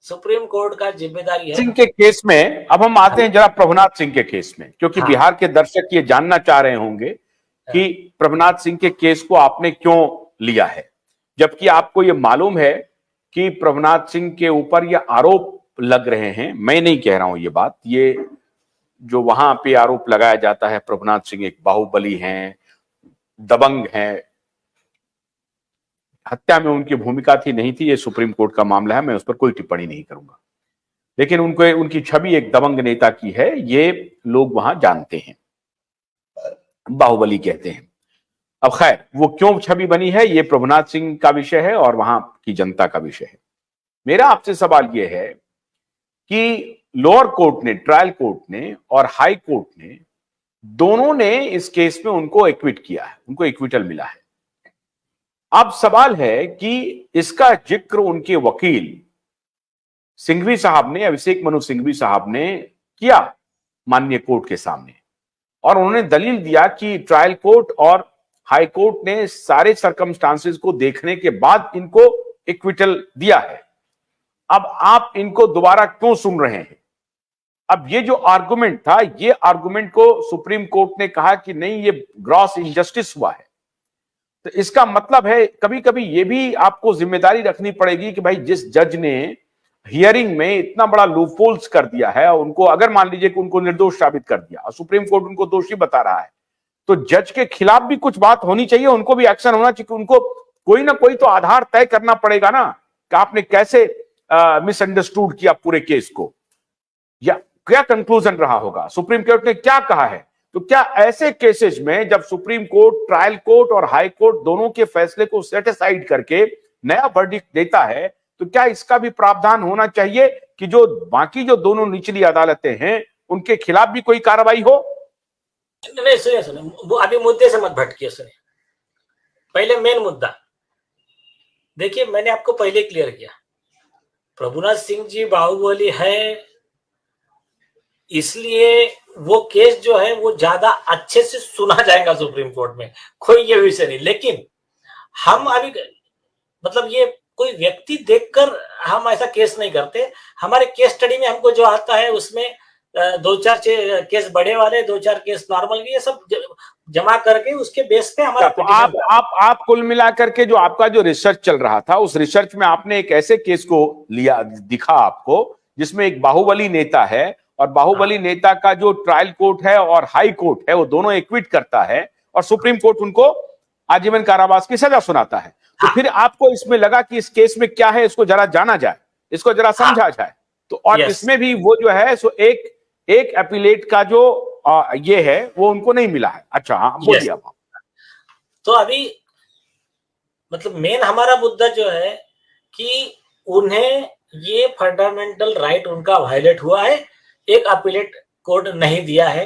Supreme court का जिम्मेदारी है। सिंह के केस में अब हम आते हैं जरा प्रभुनाथ सिंह के केस में, क्योंकि बिहार के दर्शक ये जानना चाह रहे होंगे कि प्रभुनाथ सिंह के केस को आपने क्यों लिया है, जबकि आपको ये मालूम है कि प्रभुनाथ सिंह के ऊपर ये आरोप लग रहे हैं। मैं नहीं कह रहा हूं ये बात, ये जो वहां पे आरोप लगाया जाता है प्रभुनाथ सिंह एक बाहुबली हैं, दबंग हैं, हत्या में उनकी भूमिका थी नहीं थी, ये सुप्रीम कोर्ट का मामला है, मैं उस पर कोई टिप्पणी नहीं करूंगा, लेकिन उनको उनकी छवि एक दबंग नेता की है, ये लोग वहां जानते हैं, बाहुबली कहते हैं। अब खैर वो क्यों छवि बनी है ये प्रभुनाथ सिंह का विषय है और वहां की जनता का विषय है। मेरा आपसे सवाल यह है कि लोअर कोर्ट ने, ट्रायल कोर्ट ने और हाई कोर्ट ने, दोनों ने इस केस में उनको एक्विट किया है, उनको एक्विटल मिला है। अब सवाल है कि इसका जिक्र उनके वकील सिंघवी साहब ने, अभिषेक मनु सिंघवी साहब ने किया माननीय कोर्ट के सामने, और उन्होंने दलील दिया कि ट्रायल कोर्ट और हाई कोर्ट ने सारे सर्कमस्टांसेस को देखने के बाद इनको इक्विटल दिया है। अब आप इनको दोबारा क्यों सुन रहे हैं? अब ये जो आर्गुमेंट था, ये आर्गुमेंट को सुप्रीम कोर्ट ने कहा कि नहीं, ये ग्रॉस इनजस्टिस हुआ है। तो इसका मतलब है कभी कभी ये भी आपको जिम्मेदारी रखनी पड़ेगी कि भाई जिस जज ने हियरिंग में इतना बड़ा लूपहोल्स कर दिया है, उनको अगर मान लीजिए कि उनको निर्दोष साबित कर दिया और सुप्रीम कोर्ट उनको दोषी बता रहा है, तो जज के खिलाफ भी कुछ बात होनी चाहिए, उनको भी एक्शन होना चाहिए, उनको कोई ना कोई तो आधार तय करना पड़ेगा ना कि आपने कैसे मिसअंडरस्टूड किया पूरे केस को, या क्या कंक्लूजन रहा होगा, सुप्रीम कोर्ट ने क्या कहा है। तो क्या ऐसे केसेस में जब सुप्रीम कोर्ट, ट्रायल कोर्ट और हाई कोर्ट दोनों के फैसले को सेट असाइड करके नया वर्डिक्ट देता है, तो क्या इसका भी प्रावधान होना चाहिए कि जो बाकी जो दोनों निचली अदालतें हैं उनके खिलाफ भी कोई कार्रवाई हो? नहीं, सुनिए, वो अभी मुद्दे से मत भटकिए, सुनिए। पहले मेन मुद्दा देखिए, मैंने आपको पहले क्लियर किया, प्रभुनाथ सिंह जी बाहुबली है, इसलिए वो केस जो है वो ज्यादा अच्छे से सुना जाएगा सुप्रीम कोर्ट में, कोई ये विषय नहीं। लेकिन हम अभी मतलब ये कोई व्यक्ति देखकर हम ऐसा केस नहीं करते। हमारे केस स्टडी में हमको जो आता है उसमें 2-4 केस बड़े वाले, 2-4 केस नॉर्मल, ये सब जमा करके उसके बेस पे हमारा तो आप कुल मिलाकर के जो आपका जो रिसर्च चल रहा था, उस रिसर्च में आपने एक ऐसे केस को लिया, दिखा आपको, जिसमें एक बाहुबली नेता है और बाहुबली नेता का जो ट्रायल कोर्ट है और हाई कोर्ट है वो दोनों एक्विट करता है और सुप्रीम कोर्ट उनको आजीवन कारावास की सजा सुनाता है। तो फिर आपको इसमें लगा कि इस केस में क्या है, इसको जरा जाना जाए, इसको जरा समझा जाए। तो और इसमें भी वो जो है सो एक अपीलेट का जो ये है वो उनको नहीं मिला है। अच्छा, हाँ बोलिए आप। तो अभी मतलब मेन हमारा मुद्दा जो है कि उन्हें ये फंडामेंटल राइट उनका वायलेट हुआ है, एक अपीलेट कोर्ट नहीं दिया है,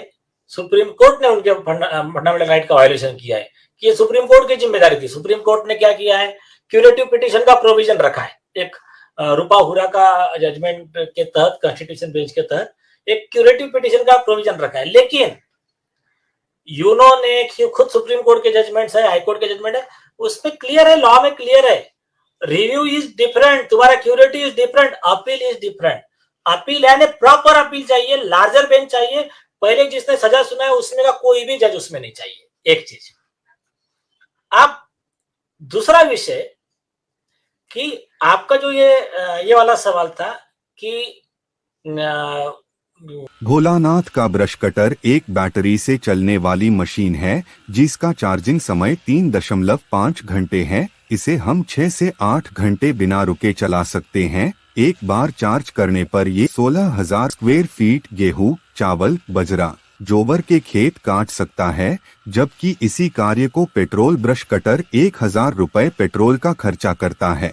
सुप्रीम कोर्ट ने उनके फंडामेंटल राइट का वायलेशन किया है, कि ये सुप्रीम कोर्ट की जिम्मेदारी थी। सुप्रीम कोर्ट ने क्या किया है, क्यूरेटिव पिटीशन का प्रोविजन रखा है, एक रूपा हुरा का जजमेंट के तहत, कॉन्स्टिट्यूशन बेंच के तहत एक क्यूरेटिव पिटीशन का प्रोविजन रखा है। लेकिन यूनो ने, खुद सुप्रीम कोर्ट के जजमेंट है, हाई कोर्ट के जजमेंट है, उसमें क्लियर है, लॉ में क्लियर है, रिव्यू इज डिफरेंट, तुम्हारा curative is different, appeal is different. Appeal यानी प्रॉपर अपील चाहिए, लार्जर बेंच चाहिए, पहले जिसने सजा सुना है उसमें का कोई भी जज उसमें नहीं चाहिए, एक चीज। अब दूसरा विषय कि आपका जो ये वाला सवाल था कि भोलानाथ का ब्रश कटर एक बैटरी से चलने वाली मशीन है जिसका चार्जिंग समय 3.5 घंटे है। इसे हम 6 से 8 घंटे बिना रुके चला सकते हैं। एक बार चार्ज करने पर ये 16,000 स्क्वायर फीट गेहूं, चावल, बजरा, जोवर के खेत काट सकता है, जबकि इसी कार्य को पेट्रोल ब्रश कटर 1,000 रुपए पेट्रोल का खर्चा करता है।